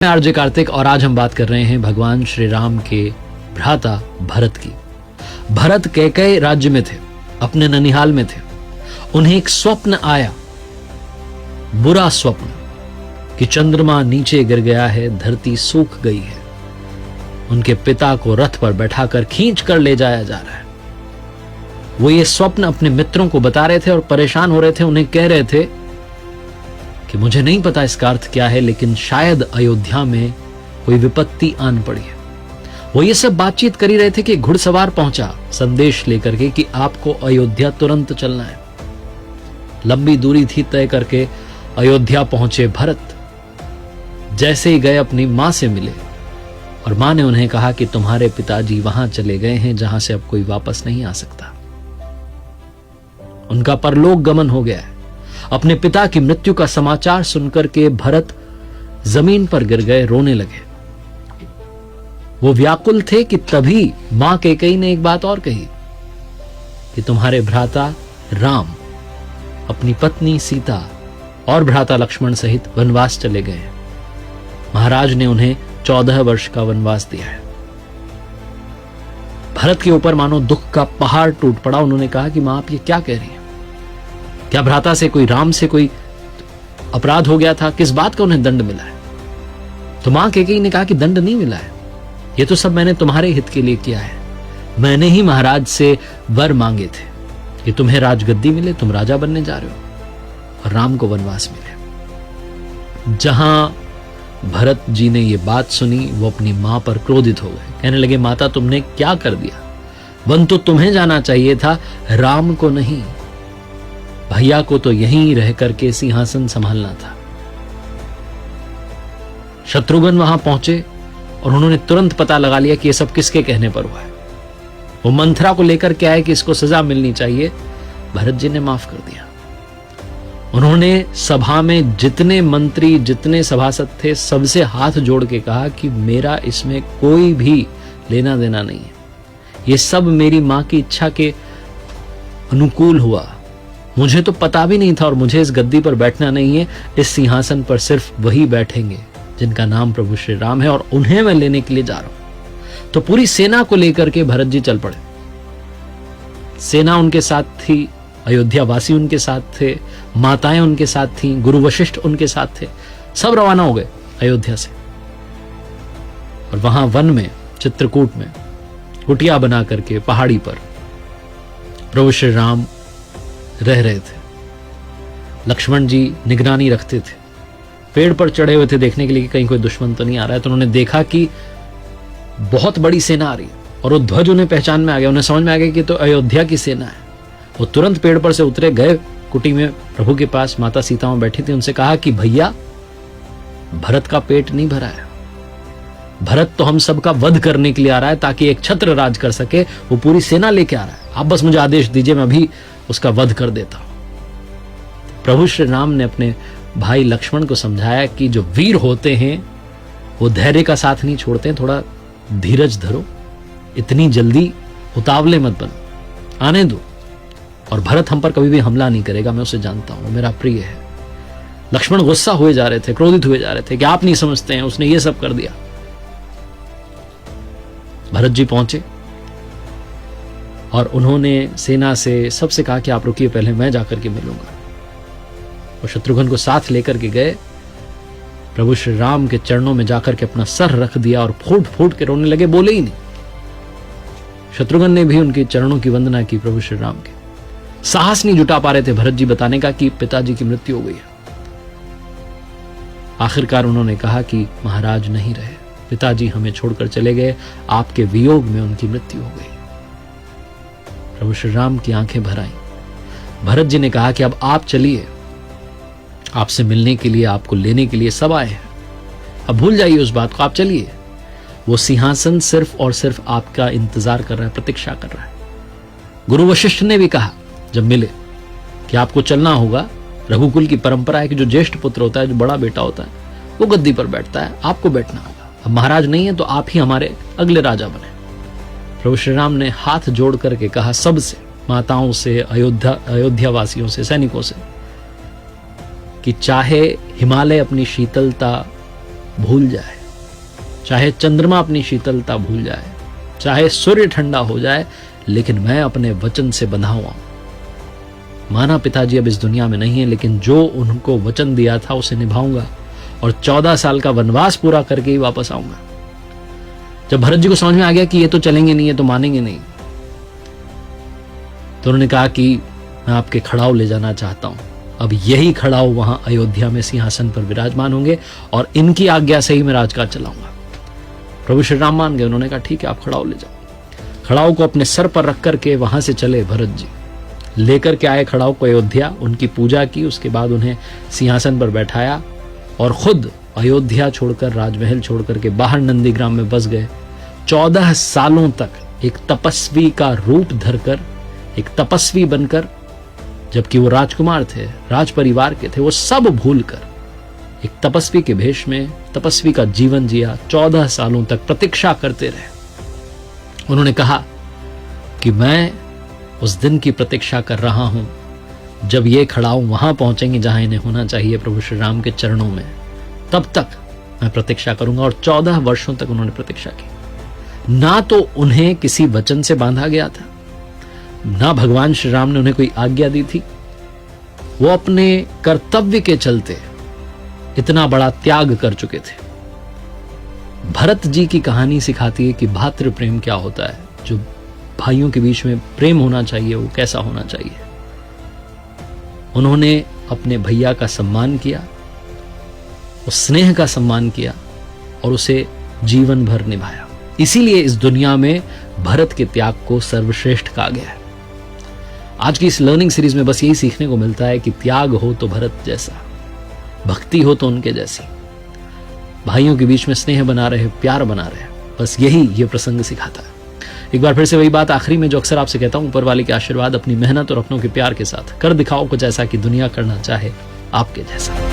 मैं आरजे कार्तिक और आज हम बात कर रहे हैं भगवान श्री राम के भ्राता भरत की। भरत कैकेयी राज्य में थे, अपने ननिहाल में थे। उन्हें एक स्वप्न आया, बुरा स्वप्न, कि चंद्रमा नीचे गिर गया है, धरती सूख गई है। उनके पिता को रथ पर बैठाकर खींच कर ले जाया जा रहा है। वो ये स्वप्न अपने मित्रों को बता रहे थे और परेशान हो रहे थे। उन्हें कह रहे थे कि मुझे नहीं पता इसका अर्थ क्या है, लेकिन शायद अयोध्या में कोई विपत्ति आन पड़ी है। वो ये सब बातचीत कर ही रहे थे कि घुड़सवार पहुंचा संदेश लेकर के कि आपको अयोध्या तुरंत चलना है। लंबी दूरी थी तय करके अयोध्या पहुंचे भरत। जैसे ही गए अपनी मां से मिले और मां ने उन्हें कहा कि तुम्हारे पिताजी वहां चले गए हैं जहां से अब कोई वापस नहीं आ सकता। उनका परलोक गमन हो गया है। अपने पिता की मृत्यु का समाचार सुनकर के भरत जमीन पर गिर गए, रोने लगे। वो व्याकुल थे कि तभी मां कैकेयी ने एक बात और कही कि तुम्हारे भ्राता राम अपनी पत्नी सीता और भ्राता लक्ष्मण सहित वनवास चले गए। महाराज ने उन्हें 14 वर्ष का वनवास दिया है। भरत के ऊपर मानो दुख का पहाड़ टूट पड़ा। उन्होंने कहा कि मां आप ये क्या कह रही हैं? क्या भ्राता से कोई, राम से कोई अपराध हो गया था? किस बात का उन्हें दंड मिला है? तो मां कैकेयी ने कहा कि दंड नहीं मिला है, ये तो सब मैंने तुम्हारे हित के लिए किया है। मैंने ही महाराज से वर मांगे थे कि तुम्हें राजगद्दी मिले, तुम राजा बनने जा रहे हो, और राम को वनवास मिले। जहां भरत जी ने यह बात सुनी, वो अपनी मां पर क्रोधित हो गए। कहने लगे, माता तुमने क्या कर दिया? वन तो तुम्हें जाना चाहिए था, राम को नहीं। भैया को तो यहीं रह करके सिंहासन संभालना था। शत्रुघ्न वहां पहुंचे और उन्होंने तुरंत पता लगा लिया कि यह सब किसके कहने पर हुआ है। वो मंथरा को लेकर के आए कि इसको सजा मिलनी चाहिए। भरत जी ने माफ कर दिया। उन्होंने सभा में जितने मंत्री, जितने सभासद थे, सबसे हाथ जोड़ के कहा कि मेरा इसमें कोई भी लेना देना नहीं है। ये सब मेरी मां की इच्छा के अनुकूल हुआ। मुझे तो पता भी नहीं था और मुझे इस गद्दी पर बैठना नहीं है। इस सिंहासन पर सिर्फ वही बैठेंगे जिनका नाम प्रभु श्री राम है, और उन्हें मैं लेने के लिए जा रहा हूं। तो पूरी सेना को लेकर के भरत जी चल पड़े। सेना उनके साथ थी, अयोध्या वासी उनके साथ थे, माताएं उनके साथ थीं, गुरु वशिष्ठ उनके साथ थे। सब रवाना हो गए अयोध्या से। और वहां वन में, चित्रकूट में कुटिया बना करके पहाड़ी पर प्रभु श्री राम रह रहे थे। लक्ष्मण जी निगरानी रखते थे, पेड़ पर चढ़े हुए थे देखने के लिए कि कहीं कोई दुश्मन तो नहीं आ रहा है। तो उन्होंने देखा कि बहुत बड़ी सेना आ रही है और वो ध्वज उन्हें पहचान में आ गया। उन्हें समझ में आ गया कि तो अयोध्या की सेना है। वो तुरंत पेड़ पर से उतरे, गए कुटी में प्रभु के पास, माता सीता वहां बैठी थी। उनसे कहा कि भैया, भरत का पेट नहीं भरा है। भरत तो हम सबका वध करने के लिए आ रहा है ताकि एक छत्र राज कर सके। वो पूरी सेना लेके आ रहा है। आप बस मुझे आदेश दीजिए, मैं अभी उसका वध कर देता हूं। प्रभु श्री राम ने अपने भाई लक्ष्मण को समझाया कि जो वीर होते हैं वो धैर्य का साथ नहीं छोड़ते हैं। थोड़ा धीरज धरो, इतनी जल्दी उतावले मत बनो, आने दो। और भरत हम पर कभी भी हमला नहीं करेगा, मैं उसे जानता हूं, वो मेरा प्रिय है। लक्ष्मण गुस्सा हुए जा रहे थे, क्रोधित हुए जा रहे थे कि आप नहीं समझते हैं, उसने ये सब कर दिया। भरत जी पहुंचे और उन्होंने सेना से सबसे कहा कि आप रुकिए, पहले मैं जाकर के मिलूंगा। और शत्रुघ्न को साथ लेकर के गए। प्रभु श्री राम के चरणों में जाकर के अपना सर रख दिया और फूट फूट के रोने लगे, बोले ही नहीं। शत्रुघ्न ने भी उनके चरणों की वंदना की प्रभु श्री राम के। साहस नहीं जुटा पा रहे थे भरत जी बताने का कि पिताजी की मृत्यु हो गई है। आखिरकार उन्होंने कहा कि महाराज नहीं रहे, पिताजी हमें छोड़कर चले गए, आपके वियोग में उनकी मृत्यु हो गई। प्रभु श्री राम की आंखें भर आईं। भरत जी ने कहा कि अब आप चलिए, आपसे मिलने के लिए, आपको लेने के लिए सब आए हैं। अब भूल जाइए उस बात को, आप चलिए। वो सिंहासन सिर्फ और सिर्फ आपका इंतजार कर रहा है, प्रतीक्षा कर रहा है। गुरु वशिष्ठ ने भी कहा जब मिले कि आपको चलना होगा। रघुकुल की परंपरा है कि जो ज्येष्ठ पुत्र होता है, जो बड़ा बेटा होता है, वो गद्दी पर बैठता है, आपको बैठना होगा। अब महाराज नहीं है तो आप ही हमारे अगले राजा बने। प्रभु श्री राम ने हाथ जोड़ करके कहा सबसे, माताओं से, अयोध्या वासियों से, सैनिकों से, कि चाहे हिमालय अपनी शीतलता भूल जाए, चाहे चंद्रमा अपनी शीतलता भूल जाए, चाहे सूर्य ठंडा हो जाए, लेकिन मैं अपने वचन से बंधा हुआ हूं। माना पिताजी अब इस दुनिया में नहीं है, लेकिन जो उनको वचन दिया था उसे निभाऊंगा और 14 साल का वनवास पूरा करके ही वापस आऊंगा। जब भरत जी को समझ में आ गया कि ये तो चलेंगे नहीं, ये तो मानेंगे नहीं, तो उन्होंने कहा कि मैं आपके खड़ाऊ ले जाना चाहता हूं। अब यही खड़ाऊ वहां अयोध्या में सिंहासन पर विराजमान होंगे और इनकी आज्ञा से ही मैं राजकाज चलाऊंगा। प्रभु श्री राम मान गए। उन्होंने कहा ठीक है, आप खड़ाऊ ले जाओ। खड़ाऊ को अपने सर पर रख करके वहां से चले भरत जी, लेकर के आए खड़ाऊ को अयोध्या, उनकी पूजा की, उसके बाद उन्हें सिंहासन पर बैठाया और खुद अयोध्या छोड़कर, राजमहल छोड़कर के बाहर नंदीग्राम में बस गए। 14 सालों तक एक तपस्वी का रूप धरकर, एक तपस्वी बनकर, जबकि वो राजकुमार थे, राज परिवार के थे, वो सब भूलकर एक तपस्वी के भेष में तपस्वी का जीवन जिया। 14 सालों तक प्रतीक्षा करते रहे। उन्होंने कहा कि मैं उस दिन की प्रतीक्षा कर रहा हूं जब ये खड़ाऊ वहां पहुंचेंगे जहां इन्हें होना चाहिए, प्रभु श्री राम के चरणों में। तब तक मैं प्रतीक्षा करूंगा। और 14 वर्षों तक उन्होंने प्रतीक्षा की। ना तो उन्हें किसी वचन से बांधा गया था, ना भगवान श्री राम ने उन्हें कोई आज्ञा दी थी। वो अपने कर्तव्य के चलते इतना बड़ा त्याग कर चुके थे। भरत जी की कहानी सिखाती है कि भातृ प्रेम क्या होता है, जो भाइयों के बीच में प्रेम होना चाहिए वो कैसा होना चाहिए। उन्होंने अपने भैया का सम्मान किया, उस स्नेह का सम्मान किया और उसे जीवन भर निभाया। इसीलिए इस दुनिया में भरत के त्याग को सर्वश्रेष्ठ कहा गया है। आज की इस लर्निंग सीरीज में बस यही सीखने को मिलता है कि त्याग हो तो भरत जैसा, भक्ति हो तो उनके जैसी, भाइयों के बीच में स्नेह बना रहे, प्यार बना रहे। बस यही ये प्रसंग सिखाता है। एक बार फिर से वही बात आखिरी में जो अक्सर आपसे कहता हूं, ऊपर वाले के आशीर्वाद, अपनी मेहनत और अपनों के प्यार के साथ कर दिखाओ कुछ ऐसा कि दुनिया करना चाहे आपके जैसा।